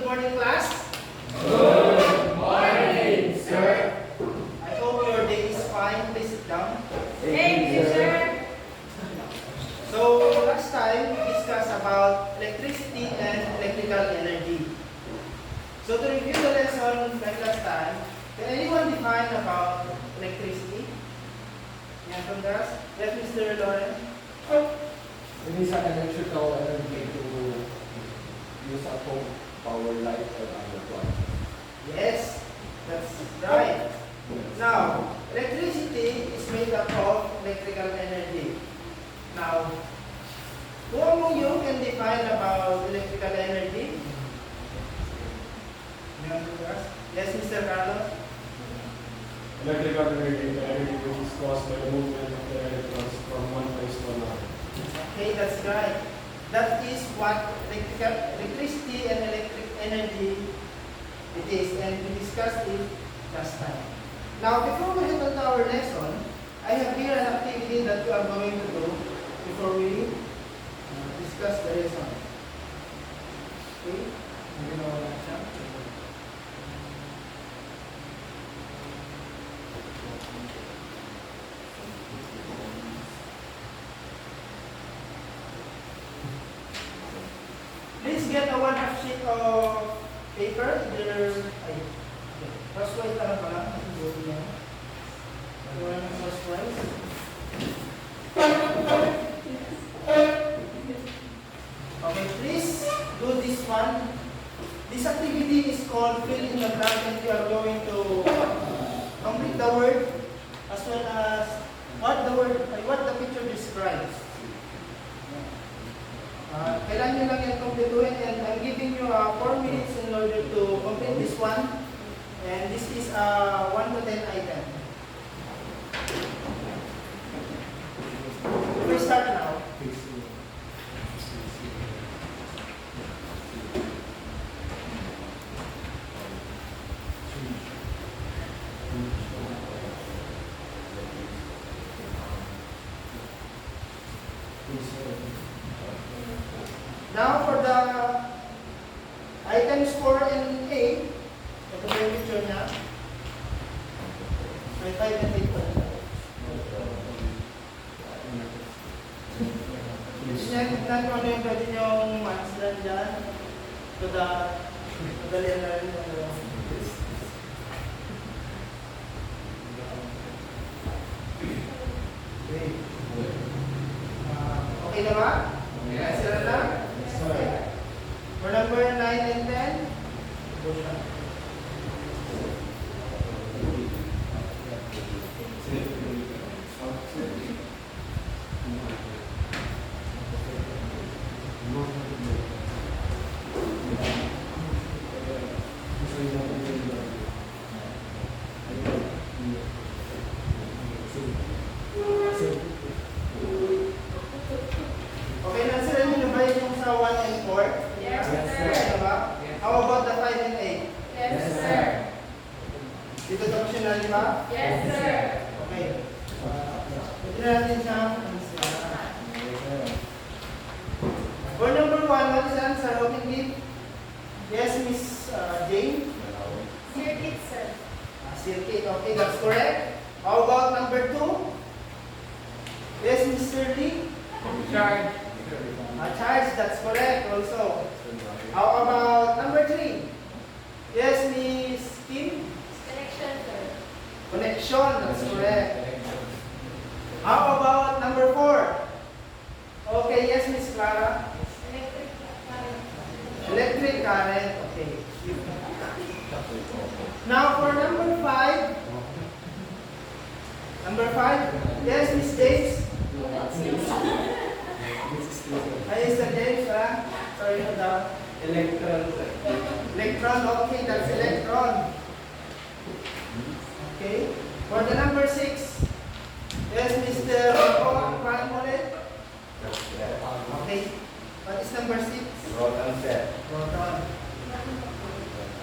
morning, class. Good morning, sir. I hope your day is fine. Please sit down. Thank you, sir. So last time we discussed about electricity and electrical energy. So to review the lesson like last time, can anyone define about electricity? Yeah, from us? Yes, Mr. Daren. It is an electrical energy to use at home, power light or other plant. Yes, that's right. Now, electricity is made up of electrical energy. Now, who among you can define about electrical energy? Yes, Mr. Carlos? Electrical energy, the energy which is caused by the movement of the electrons from one place to another. Okay, that's right. That is what electricity and electric energy it is, and we discussed it last time. Now, before we head on to our lesson, I have here an activity that you are going to do before we discuss the lesson. Okay? Please get a 1/2 sheet of paper, either crosswise lang pala. Crosswise. Okay, please do this one. This activity is called fill in the blank, and you are going to complete the word as well as what the picture describes. Kailan nyo lang yan kompletuhin, and I'm giving you 4 minutes in order to complete this one. And this is a 1 to 10 item. We start now. Now for the items 4 and 8, ito po yung picture niya. May 5 and 8 po. Tignan ko ano yung pwede niyong ma-answeran dyan. Madali na rin. Okay na ba? Yes, sir na? For number 9 and 10, okay, nansira niyo ba yung sa 1 and 4? Yes, sir. Ano ba? How about the 5 and 8? Yes, sir. Dito ito optional, di ba? Yes, sir. Okay. Ito na natin siya. For number 1, what is the answer? Open it. Yes, Miss Jane? Circuit, sir. Circuit. Okay, that's correct. How about number 2? Yes, Mr. Lee? Charge. Charge, that's correct also. How about number 3? Yes, Miss Kim? Connection, sir. Connection, that's correct. How about number 4? Okay, yes, Miss Clara? Electric current. Electric current, okay. Now for number 5. Number 5? Yes, Miss James? Ay, Sir James, sorry for that. Electron. Electron, okay, that's electron. Okay. For the number 6, yes, Mr. Molet. Okay. What is number 6? Proton set. Proton.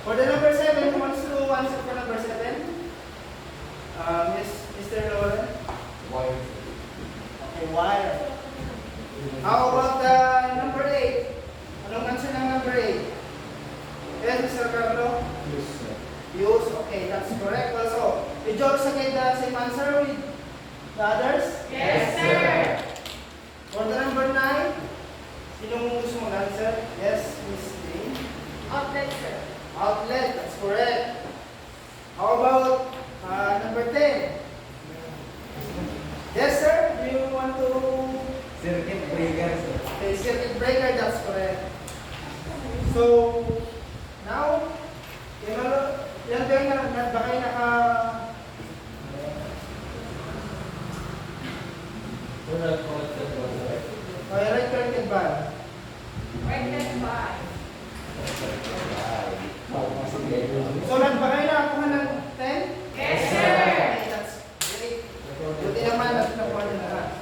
For the number 7, who wants to answer for number 7? Mr. Loren? Wire. Okay, wire. How about the number 8? Anong answer ng number 8? Yes, Mr. Carlo? Yes, sir. Use. Okay, that's correct also. Did you also get the same answer with the others? Yes, sir. For the number 9, sinong gusto mag-answer? Yes, Miss Jane. Outlet, sir. Outlet, that's correct. How about number 10? Yes, sir. Do you want to? Circuit breaker, sir. Okay, circuit breaker, that's correct. So, now, yan ba yung ba kayo naka... Okay, right connected ba? Pregnant by. So, ba kayo nakakuha ng 10? Yes, sir. Okay, that's great. Buti naman at nakuha nyo na lang.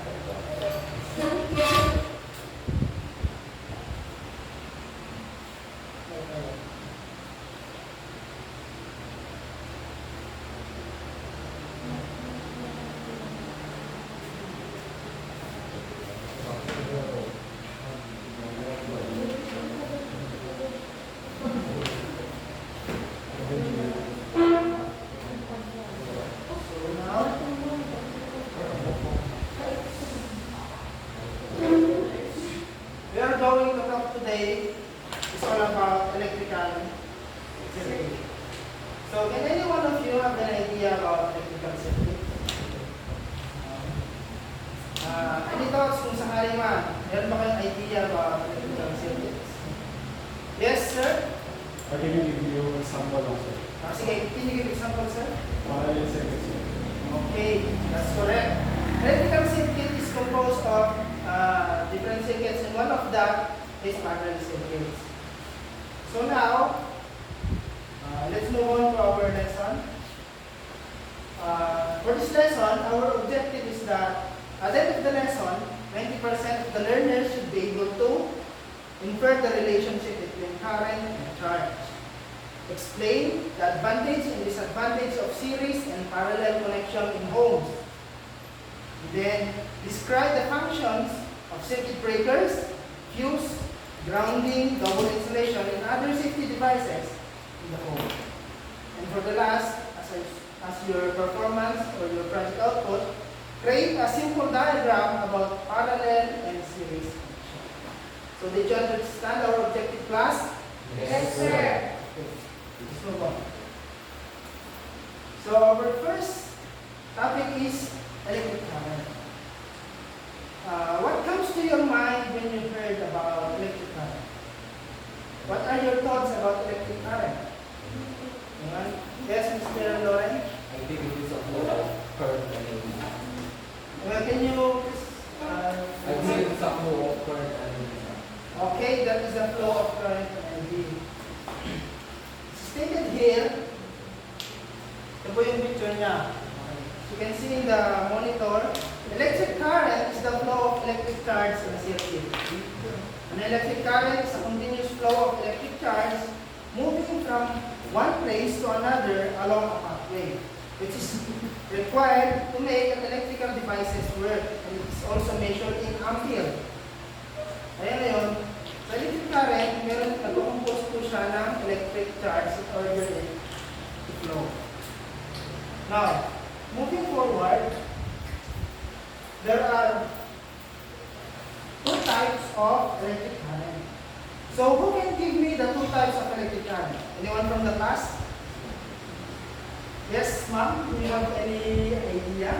We are going to talk today is all about electrical circuit. So can any one of you have an idea about electrical circuit? Any thoughts kung sakali man? Meron ba kayong idea about electrical circuits? Yes, sir? I can give you an example also. Sige, can you give example, sir? Parallel circuit, sir. Okay, that's correct. Electrical circuit is composed of different circuits, and one of that is parallel circuits. So now, let's move on to our lesson. For this lesson, our objective is that at the end of the lesson, 90% of the learners should be able to infer the relationship between current and charge. Explain the advantage and disadvantage of series and parallel connection in homes. Then, describe the functions of circuit breakers, fuse, grounding, double insulation, and other safety devices in the home. And for the last, as your performance or your project output, create a simple diagram about parallel and series connection. So did you understand our objective, class? Yes, sir. Okay. Let's move on. So our first topic is electric current. What comes to your mind when you heard about electric current? What are your thoughts about electric current? Anyone? Yes, Mr. Loren? I think it is a flow of current and energy. Can you please, I think it is a flow of current and energy. okay, that is the flow of current and energy. Stated here, ito po yung picture niya. You can see in the monitor, electric current is the flow of electric charge in a circuit. An electric current is a continuous flow of electric charge moving from one place to another along a pathway, which is required to make electrical devices work, and it is also measured in ampere. Ayan na yun. Sa electric current, meron nag-compose po siya ng electric charge in order to flow. Now, moving forward, there are two types of electric current. So, who can give me the two types of electric current? Anyone from the class? Yes, ma'am? Do you have any idea?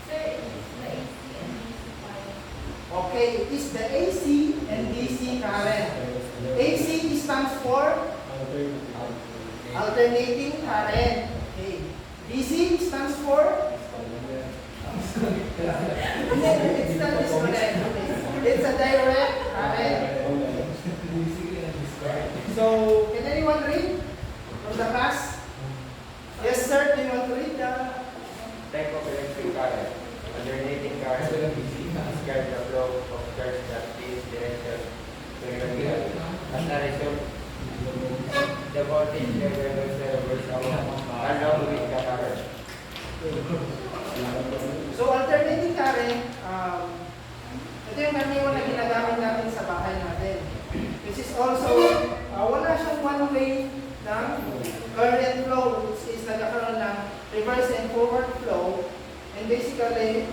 Sir, it is the AC and DC current. Okay, it is the AC and DC current. AC stands for alternating current. Okay. DC stands for? It's not disconnect. It's a direct current. So, can anyone read from the class? Yes, sir. Do you want to read the? Type of electric current. Alternating current describes the flow of charge that is directed to the terminal. As a result, the voltage level varies along with the current. So, alternating current, ito yung karaniwan na ginagamit natin sa bahay natin. This is also, wala siyang one-way basically,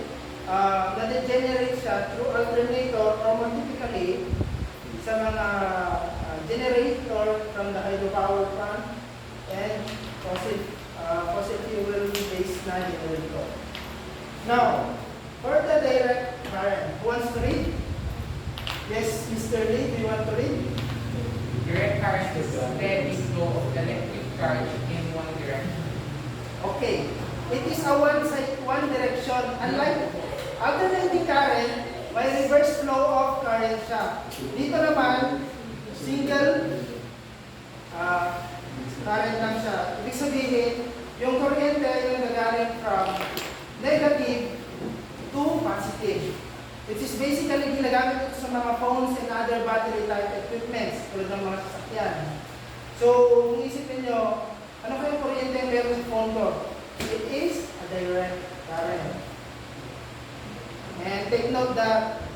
nade-generate siya through alternator or more typically sa mga generator from the hydropower plant and fossil fuel-based na generator. Now, for the direct current, who wants to read? Yes, Mr. Lee, do you want to read? Direct current is a steady flow of electric charge in one direction. Okay. It is a one direction. Unlike alternating current, may reverse flow of current siya. Dito naman, single current lang siya. Ibig sabihin, yung kuryente yung nagaling from negative to positive. Which is basically ginagamit ito sa mga phones and other battery type equipments tulad ng mga sasakyan. So, kung isipin nyo, ano kayong kuryente yung meron sa phone ko? It is a direct current. And take note that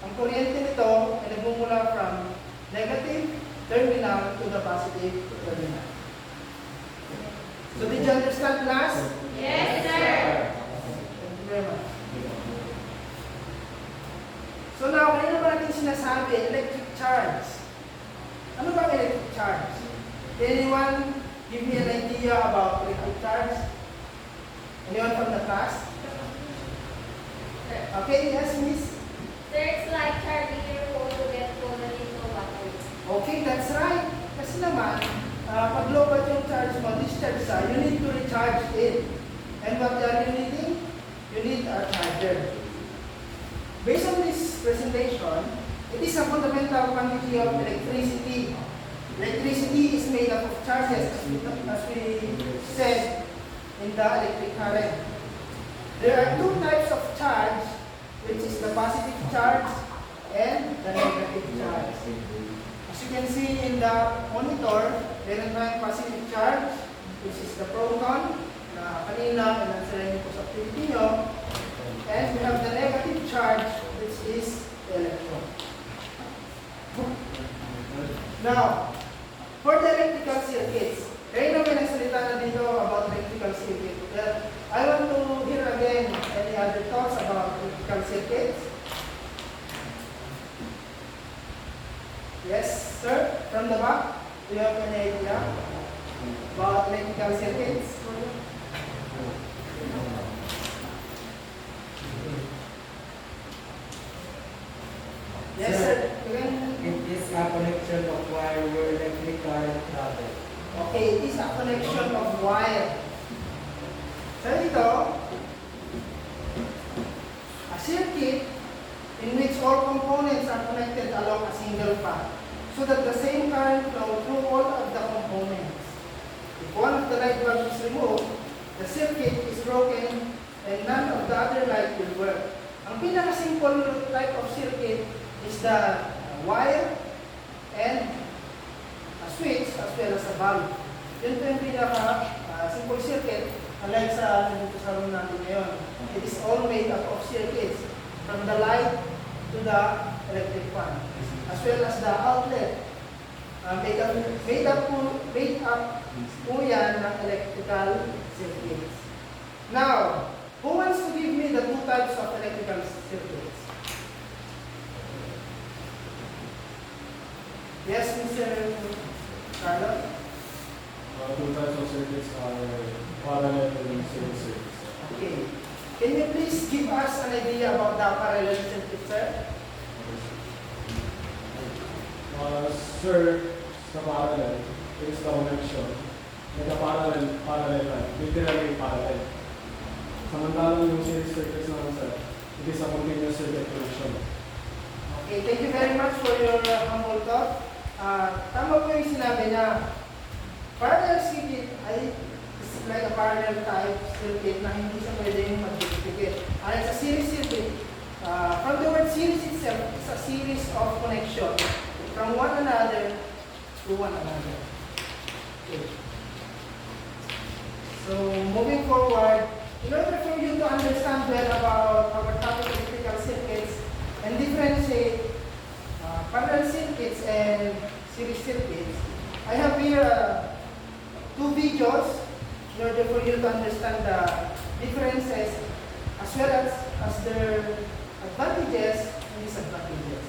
ang kuryente nito ay nagmumula from negative terminal to the positive terminal. So, did you understand, class? Yes, sir. Thank you very much. So now, kanina ba natin sinasabi, electric charge? Ano ba electric charge? Anyone give me an idea about electric charge? Anyone from the class? Okay, yes, miss? Sir, it's like charging your phone to get totally no battery. Okay, that's right. Kasi naman, pag low ba yung charge mo, discharge sa, you need to recharge it. And what are you needing? You need a charger. Based on this presentation, it is a fundamental quantity of electricity. Electricity is made up of charges, as we said in the electric current. There are two types of charge, which is the positive charge and the negative charge. As you can see in the monitor, meron tayong positive charge, which is the proton, na kanina, inansalain niyo po sa Pilipino. And we have the negative charge, which is the electron. Now, for the electrical circuits, kayo naman nagsalita na dito about electrical circuit. But I want to hear again any other thoughts about electrical circuits. Yes, sir? From the back, do you have any idea about electrical circuits? Yes, sir. It is a connection of wire where electric current travels. Okay, it is a connection of wire. So ito, a circuit in which all components are connected along a single path so that the same current flow through all of the components. If one of the light bulbs is removed, the circuit is broken and none of the other light will work. Ang pinaka-simple type of circuit is the wire and a switch as well as a bulb. Yun po yung pinaka-simple circuit, unlike sa dito sa room natin ngayon. It is all made up of circuits from the light to the electric fan, as well as the outlet. Made up po yan ng electrical circuits. Now, who wants to give me the two types of electrical circuits? Yes, Mr. Carlo? Two types of circuits are parallel and series circuits. Okay. Can you please give us an idea about the parallel circuit, sir? Sir, sa parallel, it is the connection. Parallel line, literally parallel. Samantalang yung series circuits naman, sir, it is a continuous circuit connection. Okay, thank you very much for your humble thought. Tama po yung sinabi na parallel circuit ay is like a parallel type circuit na hindi siya pwedeng mag-duplicate. It's a series circuit. From the word series itself, it's a series of connection from one another to one another. Okay. So, moving forward, in order for you to understand well about our topic of electrical circuits and differentiate parallel circuits and series circuits, I have here two videos in order for you to understand the differences as well as their advantages and disadvantages.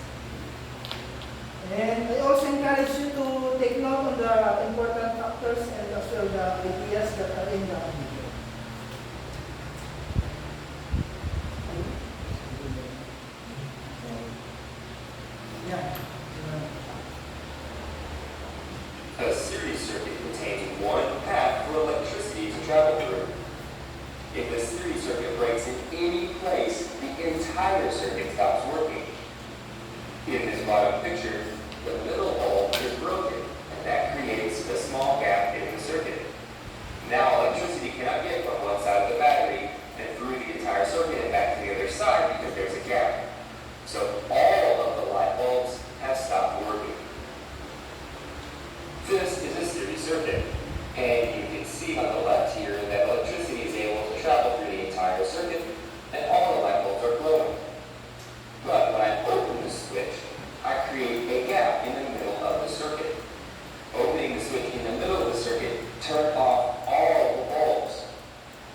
And I also encourage you to take note on the important factors and as well the ideas that are in the video. Yeah. A series circuit contains one path for electricity to travel through. If the series circuit breaks in any place, the entire circuit stops working. In this bottom picture, the middle bulb is broken, and that creates a small gap in the circuit. Now electricity cannot get from one side of the battery and through the entire circuit and back to the other side because there's a gap. So all of the light bulbs have stopped working. This is a series circuit, and you can see on the left here that electricity is able to travel through the entire circuit, and all the light bulbs are glowing. But when I open the switch, I create a gap in the middle of the circuit. Opening the switch in the middle of the circuit turned off all the bulbs.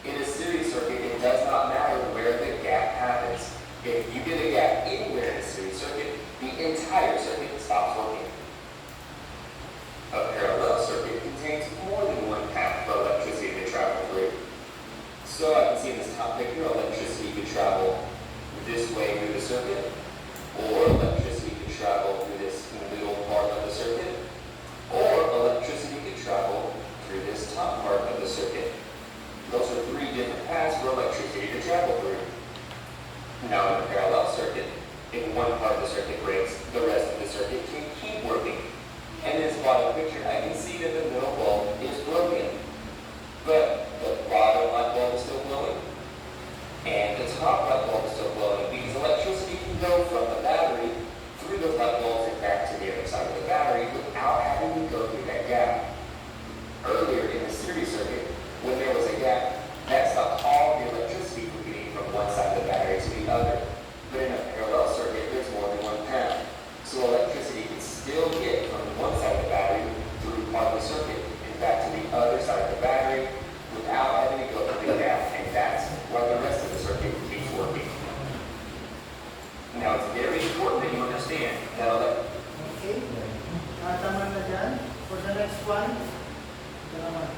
In a series circuit, it does not matter where the gap happens. If you get a gap anywhere in a series circuit, the entire circuit stops working. A parallel circuit contains more than one path for electricity to travel through. So I can see in this top picture, electricity could travel this way through the circuit, or electricity could travel through this middle part of the circuit, or electricity could travel through this top part of the circuit. Those are three different paths for electricity to travel through. Now in a parallel circuit, if one part of the circuit breaks, the rest of the circuit can keep working. And in this bottom picture, I can see that the middle bulb is broken, but the bottom light bulb is still glowing, and the top light bulb is still glowing because electricity can go from the battery through those light bulbs and back to the other side of the battery without having to go through that gap. Earlier in the series circuit, when there was a gap, that stopped all the electricity from getting from one side of the battery to the other. But in a parallel circuit, there's more than one path. So electricity can still get from one side of the battery through part of the circuit and back to the other side of the battery without having to go through the gap. And that's why the rest of the circuit keeps working. Now it's very important that you understand that Okay. Tama na dyan. For the next one, ito naman.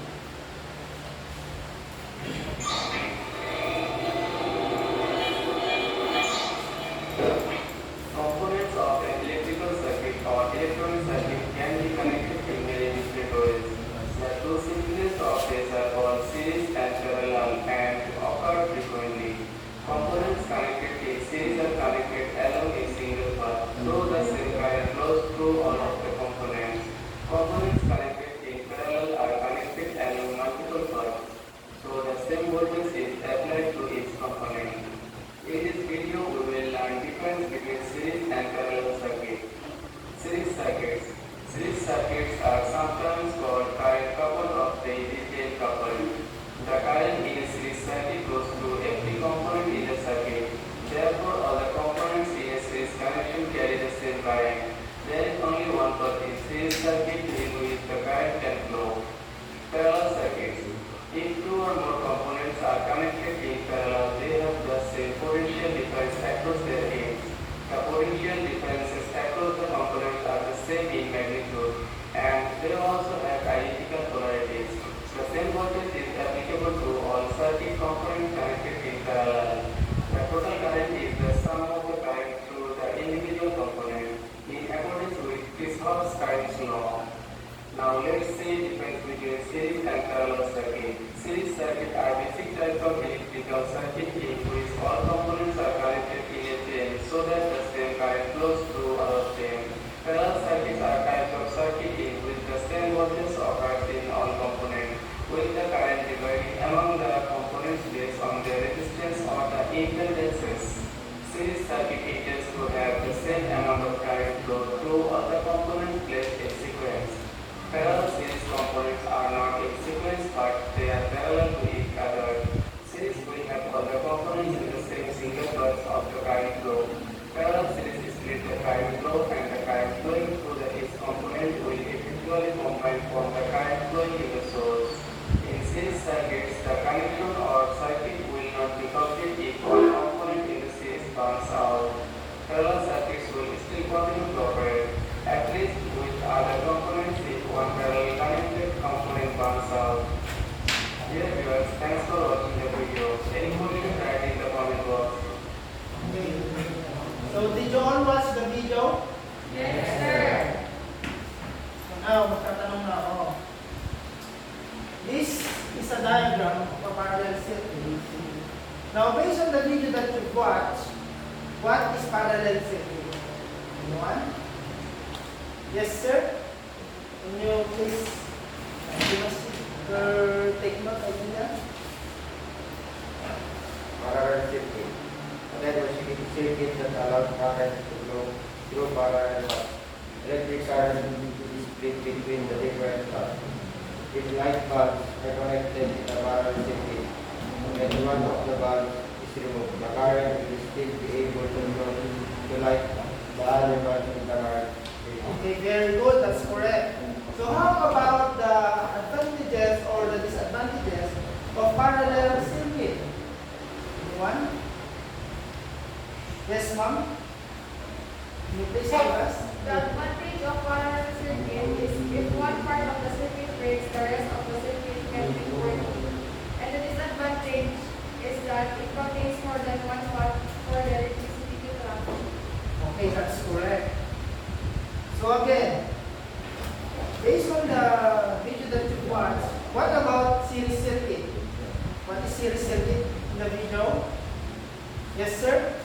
Components of an electrical circuit or electronic circuit can be connected to various networks. The two simplest of these are called series and parallel and occur frequently. Components connected in series are connected along a single path, so the same current flows through all of the components. Components connected in parallel are connected along multiple paths, so the same voltage is applied to each component. In this video, we will learn difference between series and parallel circuits. Series circuits. Series circuits are sometimes called current coupled or digital coupled. The current in a series circuit goes through every component in the circuit. Therefore, all the components in a series connection carry the same current. There is only one path in series circuit in which the current can flow. Parallel circuits. If two or more components are connected in parallel, they have the same potential difference across their ends. The potential differences across the components are the same in magnitude, and they also have identical polarities. The same voltage is applicable to all circuit components connected in parallel. The total current is the sum of the current through the individual component in accordance with Kirchhoff's current law. Now let's see difference between series and parallel circuit. Series circuit are basic types of electrical circuit in which all components are connected in a chain so that the same current flows through all of them. Parallel circuits are types of circuit in which the same voltage occurs in all components, with the current dividing among the components based on their resistance or the impedances. Series circuit intends to have the same amount of current flow through all the components placed in sequence. Parallel series components are not in sequence but they are parallel to each other. Series will have all the components in the same single burst of the current flow. Parallel series split the current flow and the current flowing through each component will eventually combine from the current flowing in the source. In series circuits, the connection or circuit will not be complete if one burns out, parallel circuits will still continue to operate, at least with other components if one parallel connected component burns out. Dear viewers, thanks for watching the video. Any question write in the comment box. Okay. So, did you all watch the video? Yes, sir. So now, magtatanong na ako. This is a diagram of a parallel circuit. Now, based on the video that you've watched, what is parallel circuit? Anyone? Yes, sir? Can you please give us your take note idea? Parallel circuit. A network circuit that allows current to flow through parallel paths. Electric current is split between the different paths. If light bulbs are connected in a parallel circuit, and one of the bulbs is removed, the current will still be able to flow to light the other bulbs in the current. Okay, very good. That's correct. So how about the advantages or the disadvantages of parallel circuit? Anyone? Yes, ma'am? Can you please tell us? The advantage of parallel circuit is if one part of the circuit breaks, the rest of the circuit can be working. And the disadvantage is that it contains more than one path for the electricity to travel. Okay, that's correct. So again, based on the video that you watched, what about series circuit? What is series circuit in the video? Yes, sir?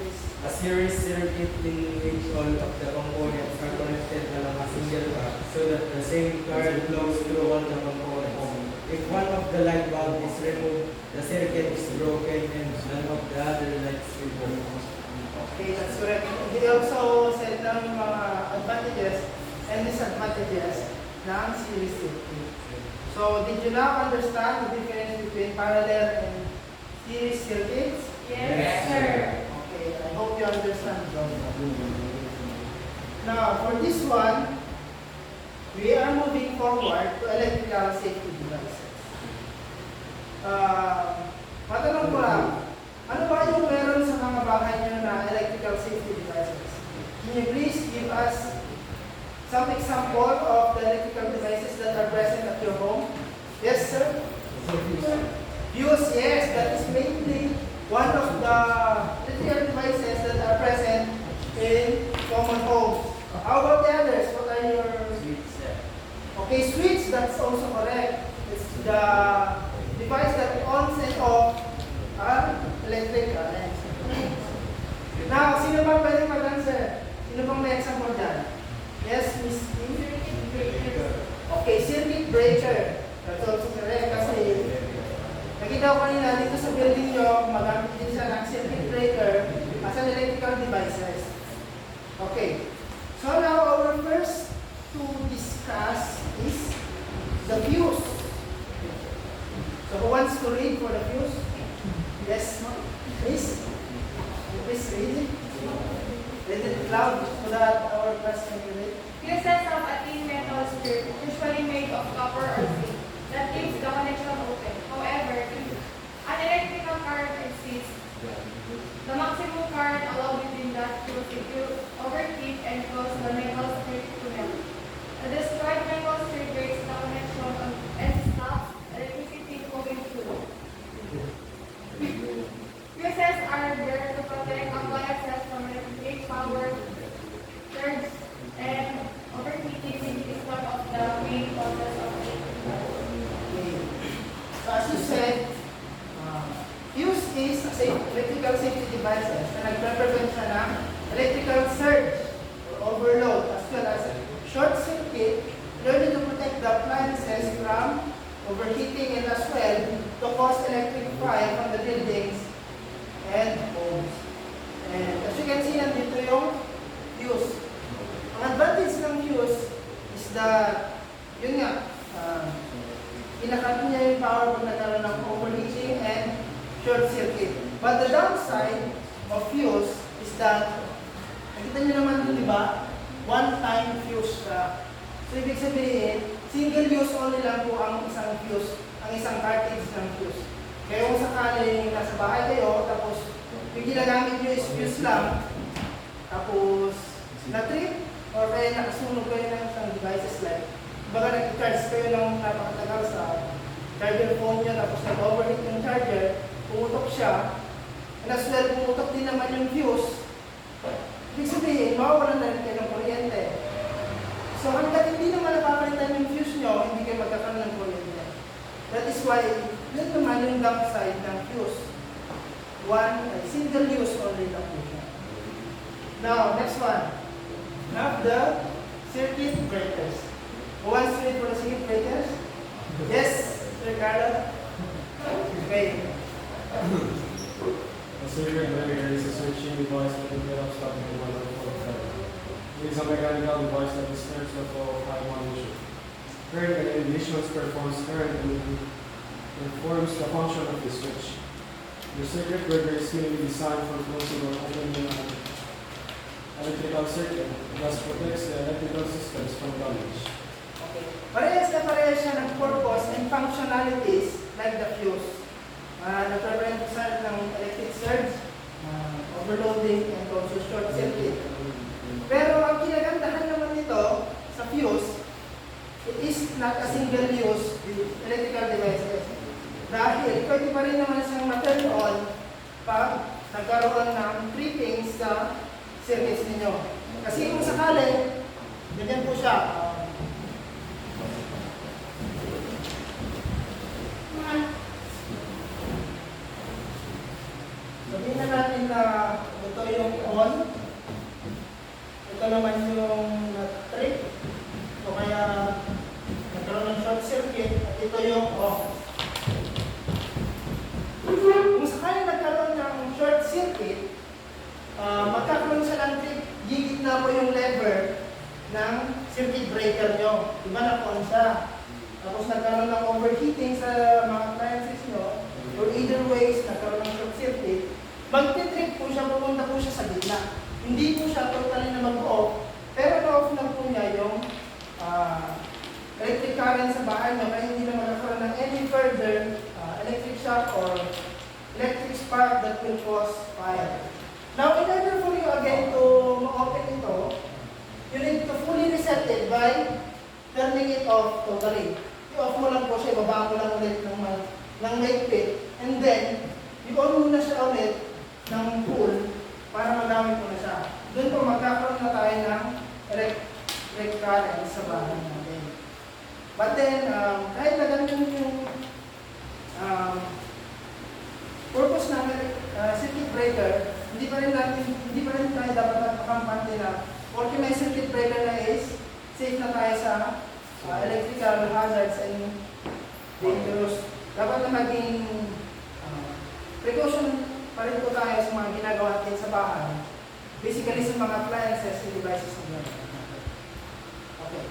Please. A series circuit in which all of the components are connected along a single path so that the same current flows through all the components. If one of the light bulb is removed, the circuit is broken and none of the other lights will work. Okay, that's correct. He also said ng mga advantages and disadvantages ng series circuit. So, did you now understand the difference between parallel and series circuits? Yes, sir. Okay, I hope you understand. Now, for this one, we are moving forward to electrical safety devices. Matanong ko lang, ano ba yung meron sa mga bahay niyo na electrical safety devices? Can you please give us some example of the electrical devices that are present at your home? Yes, sir? Fuse, yes, that is mainly one of the electrical devices that are present in common homes. How about the others? What are your... Okay, switch, that's also correct. It's the device that on and off electric current. Now, sino bang pwede mag-answer? Sino bang may example dyan? Yes, Miss Kim? Circuit breaker. Okay, circuit breaker. That's also correct kasi nakita ko kanina dito sa building nyo, magamit din siya ng circuit breaker as an electrical devices. Okay. So now, our first to discuss is the fuse. So who wants to read for the fuse? Yes, ma'am. Please. Please read it. Read it loud so that our class can read. Fuses of a thin metal strip, usually made of copper or zinc, that keeps the connection open. However, if an electrical current exists, the maximum current allowed within that fuse will overheat and cause the metal strip to melt. The destroyed metal strip breaks the connection and stops electricity flowing through. Fuses are there to protect appliances from electric power surge and overheating, which is one of the main causes of Okay. So as you said, fuse is a electrical safety devices na nagre-prevent siya ng electrical surge or overload as well as short circuit in order to protect the appliances from overheating and as well to cause electric fire from the buildings and homes. And as you can see, nandito yung fuse. Ang advantage ng fuse is that, yun nga, pinakat niya yung power pag nagkaroon ng overheating and short circuit. But the downside of fuse is that, nakita niyo naman, di ba? One-time fuse siya. So, ibig sabihin, single use only lang po ang isang fuse, ang isang cartridge ng fuse. Kaya kung sakaling nasa bahay kayo, tapos yung ginagamit nyo is fuse lang, tapos na-trip, or kaya nakasunog kayo ng isang devices like, baga nag-charge kayo ng napakatagal sa charger phone nyo, tapos nag-overheat yung charger, pumutok siya, and as well, pumutok din naman yung fuse, ibig sabihin, mawawalan na rin kayo ng kuryente. So, hanggat hindi naman napapalitan yung fuse nyo, hindi kayo magkakaroon ng kuryente. That is why, yun naman yung downside ng fuse. One, single use only lang po siya. Now, next one. Have the circuit breakers. Who wants to read for the circuit breakers? Yes, Sir Carlo? Okay. A circuit breaker is a switching device that interrupts stopping the motor for the flow. It is a mechanical device that disturbs the flow of high voltage current and ignition performs current and informs the function of the switch. The circuit breaker is mainly designed for closing or opening an electrical circuit, thus protects the electrical systems from damage. Okay. Parehas na parehas siya ng purpose and functionalities like the fuse. Nag-prevent sa ng electric surge, overloading, and also short circuit. Pero ang kinagandahan naman nito sa fuse, it is not a single use electrical devices. Dahil pwede pa rin naman siyang ma-turn on pag nagkaroon ng tripping sa circuits ninyo. Kasi kung sakali, ganyan po siya. Sabihin na natin na ito yung on, ito naman yung trip, o kaya nagkaroon ng short circuit, at ito yung off. Kung sakaling nagkaroon ng short circuit, magkakaroon siya ng trip, gigit na po yung lever ng circuit breaker nyo. Diba na-on siya? Tapos nagkaroon ng overheating sa mga appliances nyo, or either ways, nagkaroon ng short circuit, magti-trip po siya, pupunta po siya sa gitna. Hindi po siya totally na mag-off, pero na-off na po niya yung electric current sa bahay nyo, kaya hindi na magkakaroon ng any further electric shock or electric spark that will cause fire. Now, in order for you again to ma-open ito, you need to fully reset it by turning it off totally. I-off mo lang po siya, ibaba mo lang ulit ng mahigpit, and then, i-on muna siya ulit ng full para magamit mo na siya. Doon po magkakaroon na tayo ng electric current sa bahay natin. But then, kahit na ganun yung purpose ng circuit breaker, hindi pa rin tayo dapat magpakampante na porque may circuit breaker na is safe na tayo sa electrical hazards and dangerous. Dapat na maging precaution pa rin po tayo sa mga ginagawa natin sa bahay. Basically sa mga appliances and devices na natin. Okay.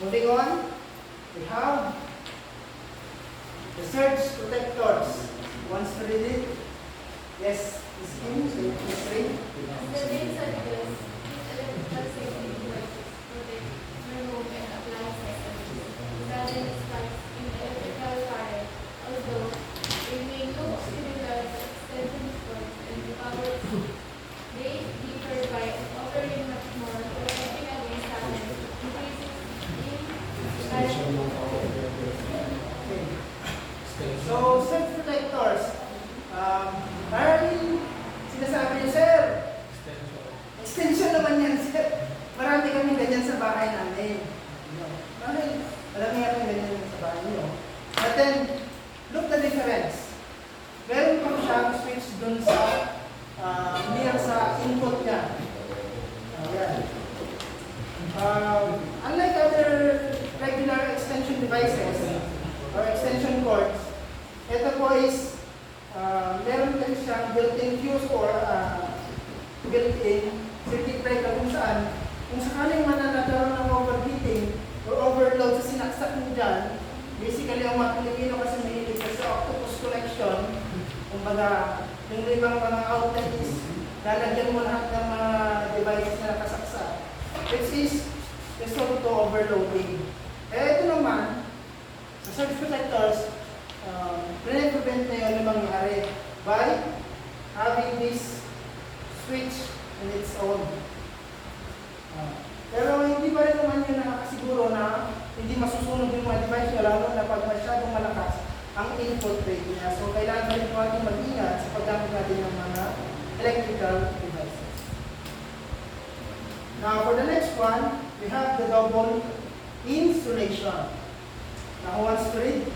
Moving on, we have the surge protectors. Wants to read it? Yes, Ms. Kim, Ms. Ray. The names are because each electrical safety devices protect your home and appliances rather than spikes in electrical current, although they may look similar to extension cords and power they differ by offering much more protecting against damage, increases in So, surge protectors. Maraming sinasabi niyo, sir. Extension naman yan, sir. Marami kami ganyan sa bahay namin. Marami kami ganyan sa bahay niyo. But then, look the difference. Meron pa siyang switch dun sa near sa input niya. Ayan. Unlike other regular extension devices or extension cords, ito po is meron din siyang built-in fuse or built-in circuit breaker kung sakaling man na nagkaroon ng overheating or overload sa sinaksak mo dyan, basically ang mga Pilipino kasi mahilig sa octopus collection, kumbaga yung ibang mga outlet is lalagyan mo lahat ng mga devices na nakasaksak, which is result to overloading. Kaya ito naman, sa surge protectors, prevent na yun na mangyari by having this switch in its own. Pero hindi pa rin naman yun nakakasiguro na hindi masusunog yung mga device nyo, lalo na pag masyadong malakas ang input rate niya. So, kailangan rin natin mag-ingat sa paggamit natin ng mga electrical devices. Now, for the next one, we have the double insulation. Now, who wants to read?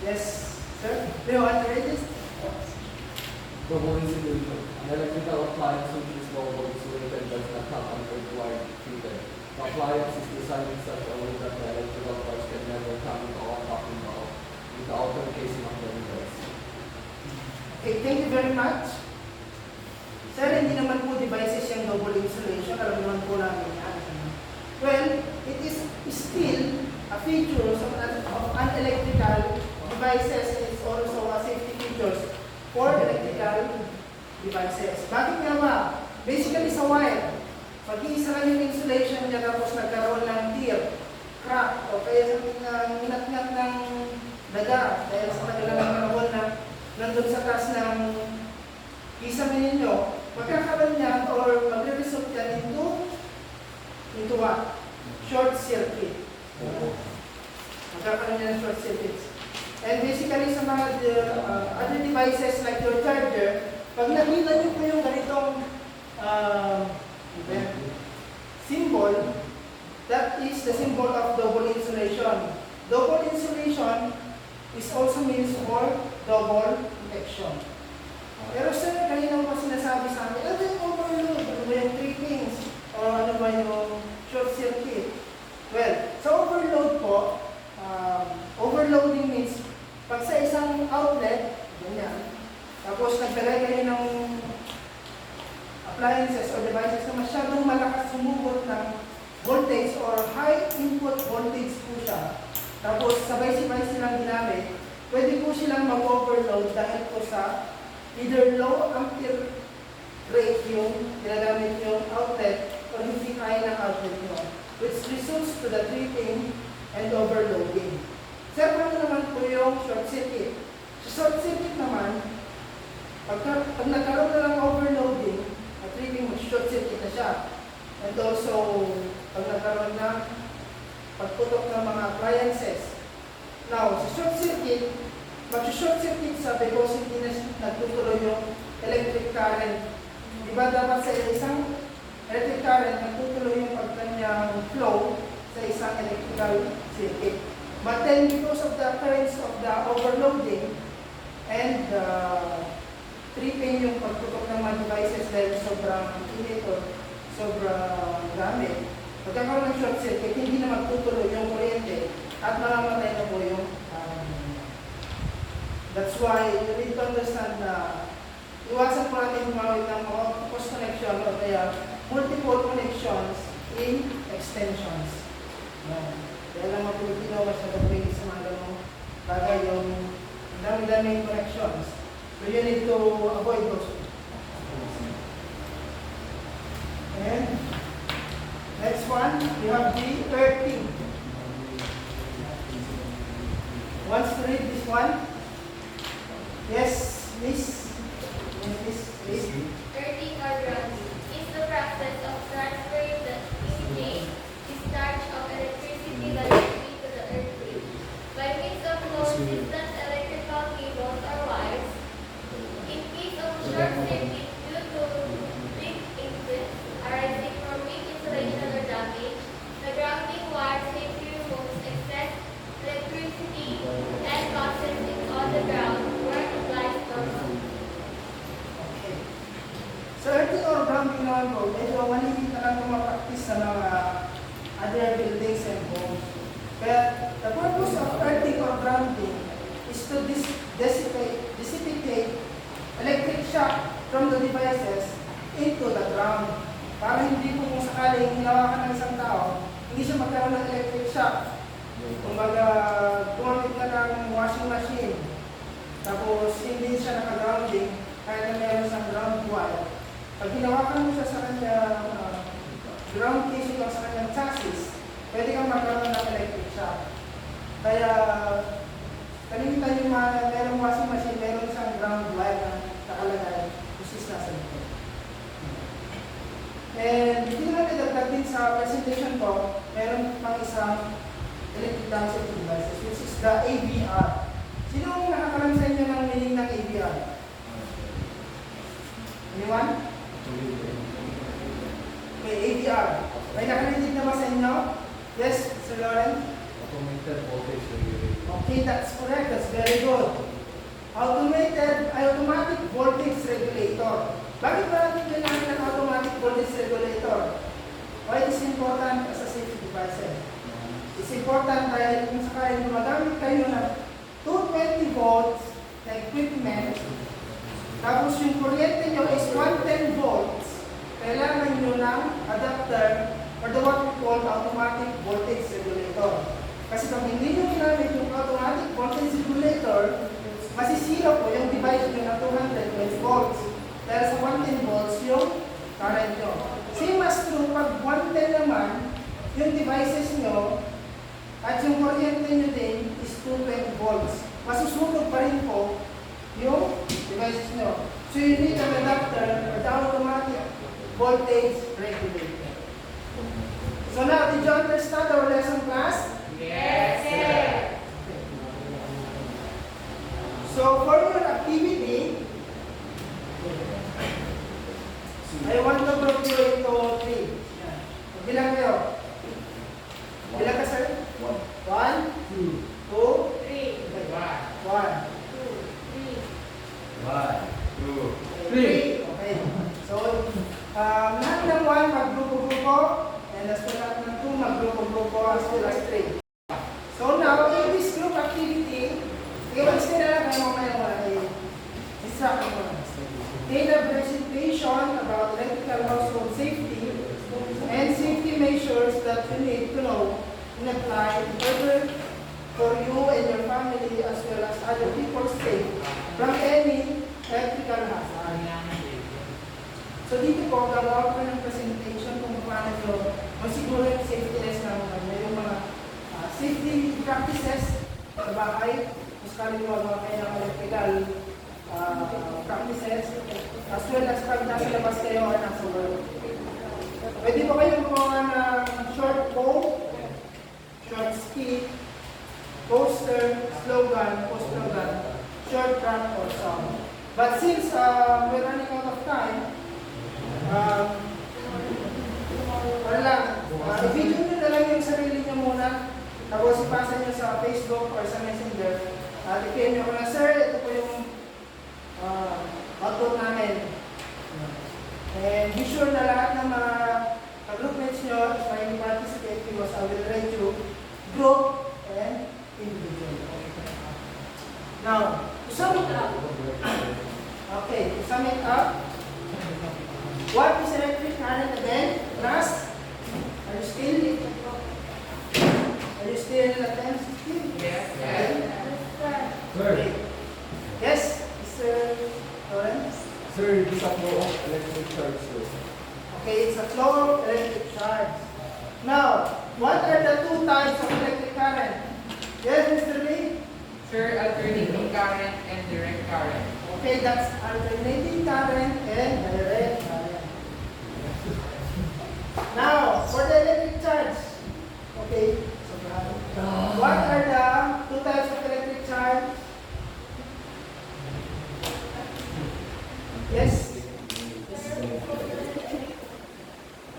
Yes, sir? Do you want to read this? Double insulation. An electrical appliance which is double insulated does not have an earth-wire filter. The appliance is designed in such a way that the electrical parts can never come into contact with the outer casing of the device. Okay, thank you very much. Sir, hindi naman po devices yung double insulation. Alam naman po namin yan. Well, it is still a feature of an electrical devices. It's also a safety features for electrical devices. Bakit nga ba? Basically sa wire. Pag-iisa lang yung insulation niya tapos nagkaroon ng tear, crack, o kaya sa minat-ngat ng daga dahil sa naglalang panahon na nandun sa taas ng kisame ninyo, magkakaroon yan or magre-result yan into what? Short circuit. Magkakaroon yan ng short circuits. And basically sa mga other devices like your charger, pag nakita nyo po yung ganitong symbol, that is the symbol of double insulation. Double insulation is also means for double protection. Pero sir, kanina mo sinasabi sa amin, ano yung overload? Ano ba yung trippings? O ano ba yung short circuit? Well, sa overload po, overloading means pag sa isang outlet, ganyan, tapos nagtagay kayo ng appliances or devices na masyadong malakas sumugot ng voltage or high input voltage po siya, tapos sabay-sabay silang ginamit, pwede po silang mag-overload dahil po sa either low ampere rate yung ginagamit yung outlet or hindi kaya ng outlet nyo, which results to the tripping and overloading. Sir, paano naman po yung short circuit? Sa short circuit naman, pag nagkaroon na ng overloading, at tripping, short circuit na siya. And also, pag nagkaroon ng pagputok ng mga appliances. Now, sa short circuit, mag-short circuit sa because hindi na nagtutuloy yung electric current. Di ba dapat sa isang electric current, nagtutuloy yung pagkanyang flow sa isang electrical circuit. But then, because of the occurrence of the overloading and tripping yung pagtutok ng mga devices dahil sobrang init o sobrang gamit, pagkakaroon ng short circuit, hindi na magtutuloy yung kuryente at mamamatay na po yung that's why you need to understand na iwasan po natin gumamit ng mga cross connection o kaya multiple connections in extensions. Dahil lang mga Pilipino masyadong pwede sa mga ganong bagay yung dami-daming connections. So you need to avoid those. And next one, we have the earthing. Wants to read this one? Yes, Miss. Yes, please. Earthing or grounding is the process of transferring the immediate discharge of electricity directly to the earth plate by means of long-distance electrical cables or wires. In case of short circuit due to big inputs arising from weak insulation or damage, the grounding wire safely removes excess electricity and causes it on the ground where it lies normally. Okay. So earthing or grounding naman po, medyo maliliit na lang kung mapraktis sa mga other buildings and homes. But the purpose of earthing or grounding is to dissipate electric shock from the devices into the ground. Para hindi po kung sakaling hinawakan ng isang tao, hindi siya magkaroon ng electric shock. Kumbaga, gumamit ka ng washing machine, tapos hindi siya naka-grounding, kahit na meron siyang ground wire. Pag hinawakan mo siya sa kanyang ground casing o sa kanyang chassis, pwede kang magkaroon ng electric shock. Kaya, kalimitan yung merong washing machine, meron siyang ground wire na is nasa likod. And hindi naman nadagdag din sa presentation ko, meron pang isang electric downside devices, which is the AVR. Sino ang nakakalam sa inyo ng meaning ng AVR? Anyone? Okay, AVR. May nakarinig na ba sa inyo? Yes, Sir Lauren? Automated voltage regulator. Okay, that's correct. That's very good. Automatic voltage regulator. Bakit ba natin kailangan ng automatic voltage regulator? Why is important as a safety device? It's important dahil kung sakaling gumagamit kayo ng 220 volts na equipment, tapos yung kuryente nyo is 110 volts, kailangan nyo ng adapter or the what we call automatic voltage regulator. Kasi pag hindi nyo ginamit yung automatic voltage regulator, masisira po yung device nyo na 220 volts. Dahil sa 110 volts yung current nyo. Same as true, pag 110 naman, yung devices nyo at yung kuryente nyo din is 220 volts. Masusunog pa rin po yung devices nyo. So you need an adapter or the automatic voltage regulator. So now, did you understand our lesson, class? Yes, sir. So for your activity, I want to group you into 3. Bilang kayo. Bilang ka, sir? 1, 2, 2, 3. 1, 2, 3. 3. Okay. So, lahat ng 1 mag-grupo-grupo, and as well lahat ng 2 mag-grupo-grupo as well as 3. So now, in this group activity, i-explain na lang kayo mamaya wala kayo. Distract mo na. Data presentation about electrical household safety and safety measures that you need to know and apply in order for you and your family as well as other people safe from any electrical hazard. So dito po, gagawa ko ng presentation kung paano nyo masiguro yung safety ness naman. Yung mga safety practices sa bahay, mas kalimutan kayo ng electrical practices, as well as pag nasa labas kayo or nasa work. Pwede po kayong gumawa ng short poem, short skit, poster, slogan, post-slogan, short rap, or song. But since we're running out of time, wala lang, i-video nyo na lang yung sarili nyo muna, tapos ipasa nyo sa Facebook or sa Messenger. I-PM nyo ko na, sir, ito po yung output namin. And be sure na lahat ng mga groupmates nyo, if may participate, because I will rate you group and individual. Now, to sum it up. Okay, to sum it up. What is electric current again? Class? Are you still attentive? Yes, sir. Sir, Yes, Mr. Daren? sir, this is a flow of electric charge, sir. Okay, it's a flow of electric charge. Now, what are the 2 types of electric current? Yes, Mr. Lee? Sir, alternating current and direct current. Okay, that's alternating current and direct current. Now, for the electric charge, okay, so what are the 2 types of electric charge? Yes?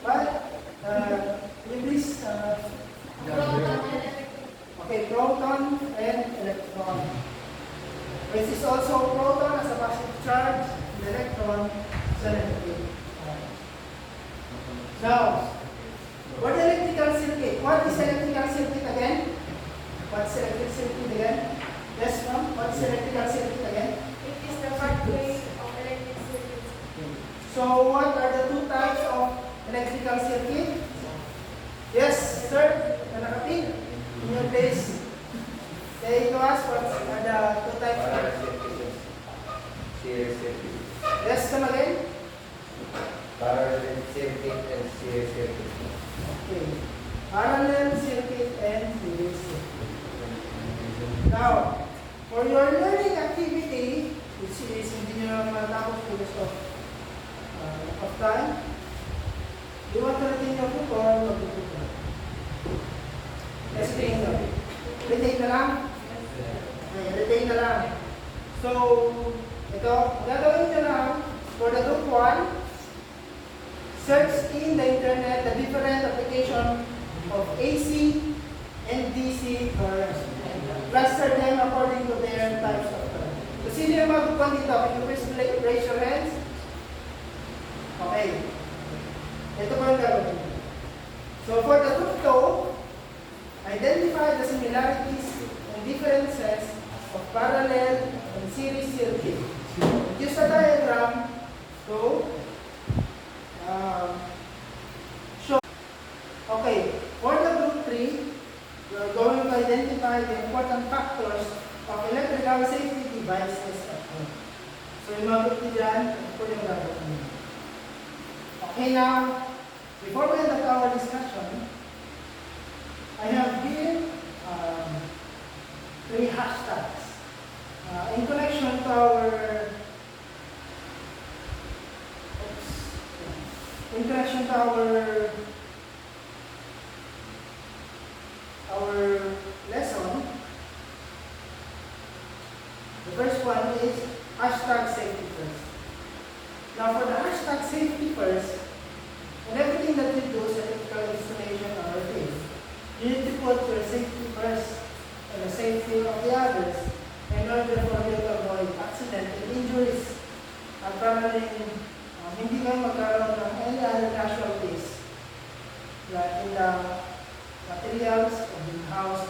What? Will you please, okay, proton and electron. Which is also proton as a positive charge, and electron as a negative. Now, what electrical circuit? What is electrical circuit again? What's electric circuit again? Yes, ma'am. What's electrical circuit again? It is the pathway of electric circuits. So, what are the 2 types of electrical circuit? Yes, sir. Nanakapin. In your place. Say to us what are the 2 types of Series circuit. Yes, come again. Parallel circuit and series circuit. Okay. Parallel circuit and series circuit. Now, for your learning activity, which is hindi nyo naman matapos ko gusto, of time. You want to retain your book or mag-book na? Yes, retain na. Retain na lang? Okay, retain na lang. So, ito, gagawin nyo lang for the group 1, search in the internet the different application of AC and DC current. Cluster them according to their types of current. So, sino yung magbubuan dito? Can you please raise your hands? Okay. Ito po yung gagawin. So, for the group 2, identify the similarities and differences of parallel and series circuit. Use the diagram to show. Okay, for the group 3, we are going to identify the important factors of electrical safety devices at home. So, yung mga group dyan, ito po yung gagawin. Okay, now, before we end up our discussion, I have here 3 hashtags in connection to our lesson. The first one is hashtag safety first. Now, for the hashtag safety first, in everything that you do, electrical installation or things, you need to put your safety first and the safety of the others in order for you to avoid accident and injuries at probably hindi kayo magkaroon ng any other casualties like in the materials of the house.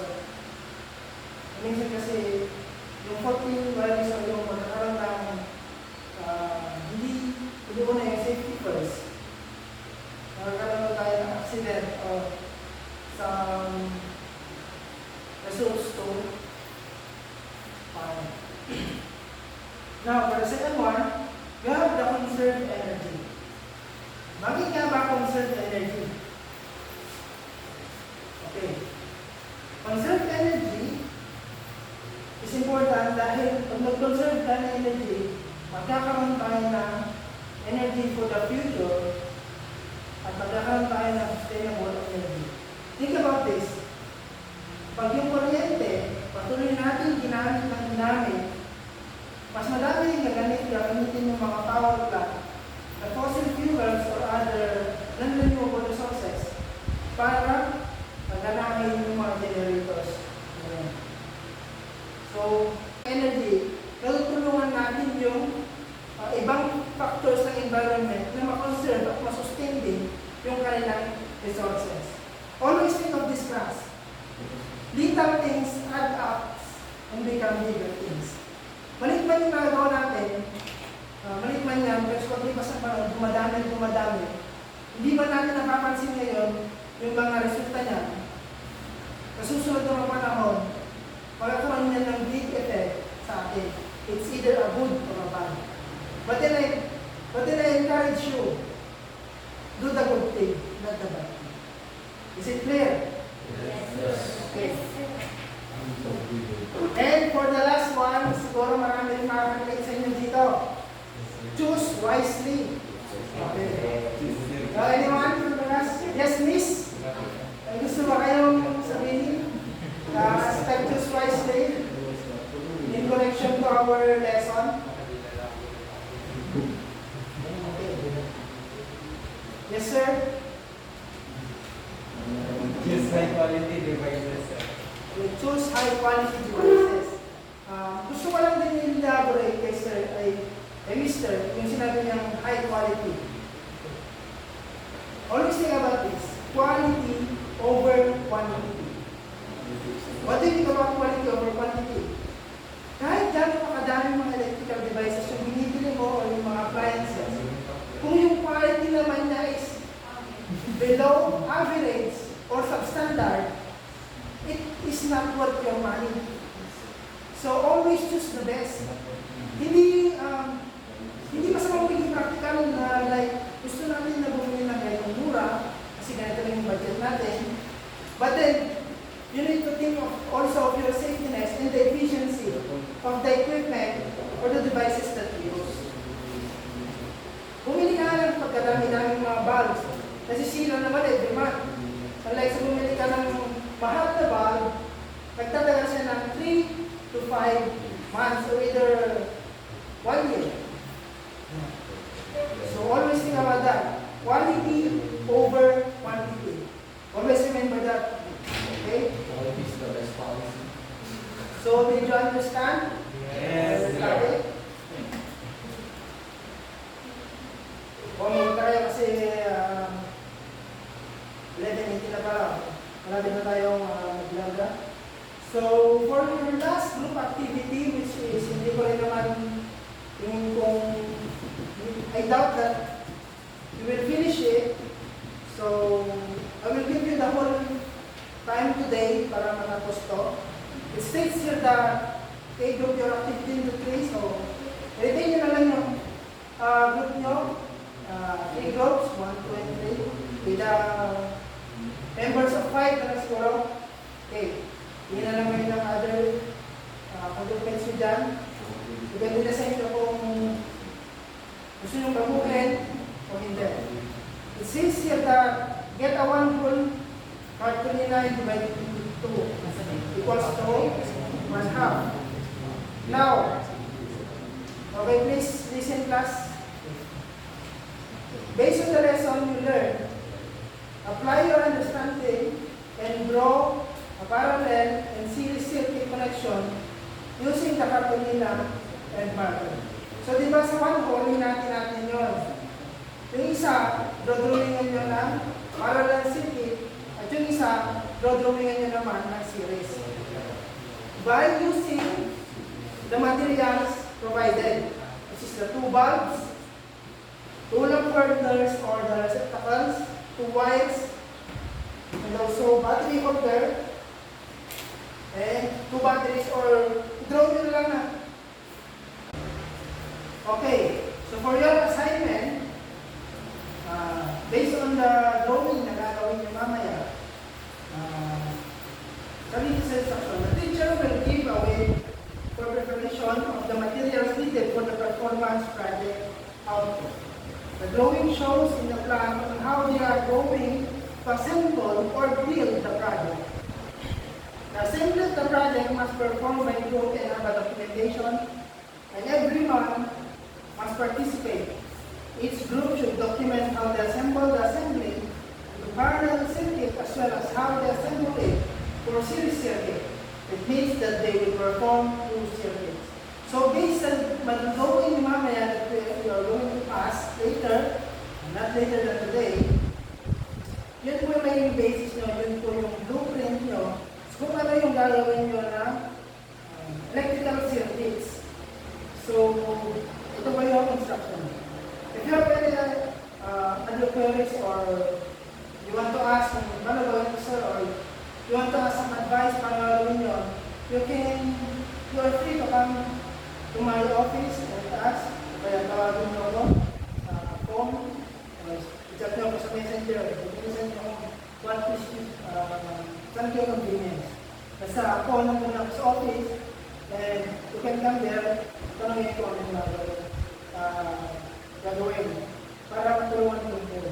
Minsan kasi yung 14 values o yung magkakaroon ng hindi una yung safety first. Magkakaroon tayo ng accident or some results to fire. Now, for the second one, you have the conserved energy. Bakit nga ba conserved energy? Okay. Conserved energy is important dahil pag nag-conserve ka ng energy, magkakaroon tayo ng energy for the future at magkakaroon tayo ng sustainable energy. Think about this. Pag yung kuryente, patuloy natin ginamit ng ginamit, mas madami yung gagamitin yung mga power plant, the fossil fuels or other non-renewable resources para paganahin yung mga generators. So, energy, natutulungan natin yung ibang factors ng environment na ma-conserve at ma-sustain din yung kanilang resources. Always think of this class. Little things add up and become bigger things. Malit man yung nagawa natin, malit man yan, pero kung pa sa panahon, dumadami. Hindi ba natin napapansin ngayon yung mga resulta niya? Kasusunod ng mga panahon, magkakaroon niya ng big effect sa atin. It's either a good or a bad. But then I encourage you, do the good thing, not the bad thing. Is it clear? Yes. Okay. And for the last one, siguro marami rin makakakit sa inyo dito. Choose wisely. Okay. Anyone from the last? Yes, miss? Ay, gusto ba kayong sabihin? Choose wisely in connection to our lesson. Okay. Yes, sir? Use high quality devices. We choose high quality devices. Gusto ko lang din elaborate kay sir, ay mister, yung sinabi niyang high quality. Always think about this. Quality over quantity. What do you think about quality over quantity? Kahit gano'n makadaming mga electrical devices yung binibili mo o yung mga appliances, kung yung quality naman niya is below average or substandard, it is not worth your money. So always choose the best. Hindi masamang maging practical na like gusto natin na bumili ng ganitong mura kasi ganito lang yung budget natin. But then, you need to think of also of your safetyness and the efficiency of the equipment or the devices that you use. Bumili ka ng nasisira naman every month. Unlike sa bumili ka ng mahal na bulb, nagtatagal siya ng 3 to 5 months or either 1 year. So always think about that. Quality over quantity. Always remember that. Okay? Quality is the best policy. So did you understand? Yes. Okay. Kung tayo kasi 11:80 na pala. Marami na tayong maglaga. So for your last group activity, which is hindi ko rin naman tingin kung I doubt that you will finish it. So I will give you the whole time today para matapos to. It states here that okay, group your activity into 3. So retain nyo na lang yung group nyo. 3 groups, 1, 2, and 3. With members of 5 na siguro. Okay. Hindi na naman yung other pag-depends nyo dyan. Depende na sa inyo kung gusto nyo baguhin o hindi. It says here that get a 1 whole cartolina divided into 2 equals to 1 half. Now, okay, please listen class. Based on the lesson you learned, apply your understanding and draw a parallel and series circuit connection using the cartolina and marker. So, di ba sa 1 hole, natin yun. Yung isa, drawingan nyo ng parallel circuit, at yung isa, drawingan nyo naman ng series. By using the materials provided, which is the 2 bulbs, 2 lamp holders or the receptacles, 2 wires, and also battery holder, and 2 batteries or draw nyo lang na. Okay, so for your assignment, based on the drawing na gagawin nyo mamaya, sabi sa instruction, the teacher will give away for preparation of the materials needed for the performance project output. The drawing shows in the plan on how they are going to assemble or build the project. The assembly of the project must perform by group and have a documentation, and everyone must participate. Each group should document how they assemble the assembly, the parallel circuit, as well as how they assemble it for series circuit. It means that they will perform 2 circuits. So based on mag-drawing ni mamaya that we are going to pass later, not later than today, yun po yung may basis nyo, yun po yung blueprint nyo. So kung ano yung gagawin nyo na electrical circuits. So ito ba yung instruction? If you have any other queries or you want to ask kung ano gawin ko sir, or you want to ask some advice para gawin nyo, you are free to come to my office and ask. Kaya tawagin nyo ako sa phone, i-chat nyo ako sa messenger, i-send nyo ako what is saan kayo convenience. Basta ako nandun ako sa office and you can come there, tanongin ko ano yung gagawin para matulungan ko kayo.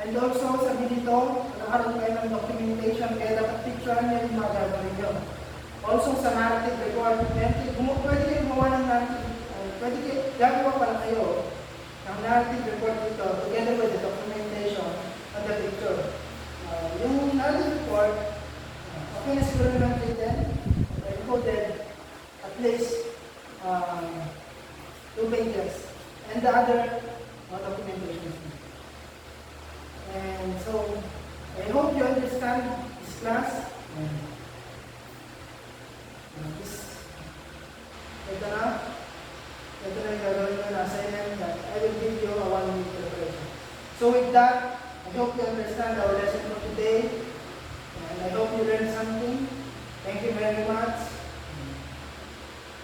And also, sabi dito, nakaroon kayo ng documentation, kaya dapat picturean nyo yung mga gagawin nyo. Also, sa narrative report, pwede kayo gumawa ng narrative, pwede kayo, gagawa pala kayo ng narrative report dito, together with the documentation and the picture. Yung narrative report, okay na siguro ng written, encoded at least 2 pages. And the other documentation. And so, I hope you understand this class. Ito na yung gagawin ko na assignment that I will give you a 1-week preparation. So with that, I hope you understand our lesson for today. And I hope you learned something. Thank you very much.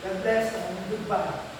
God bless and goodbye.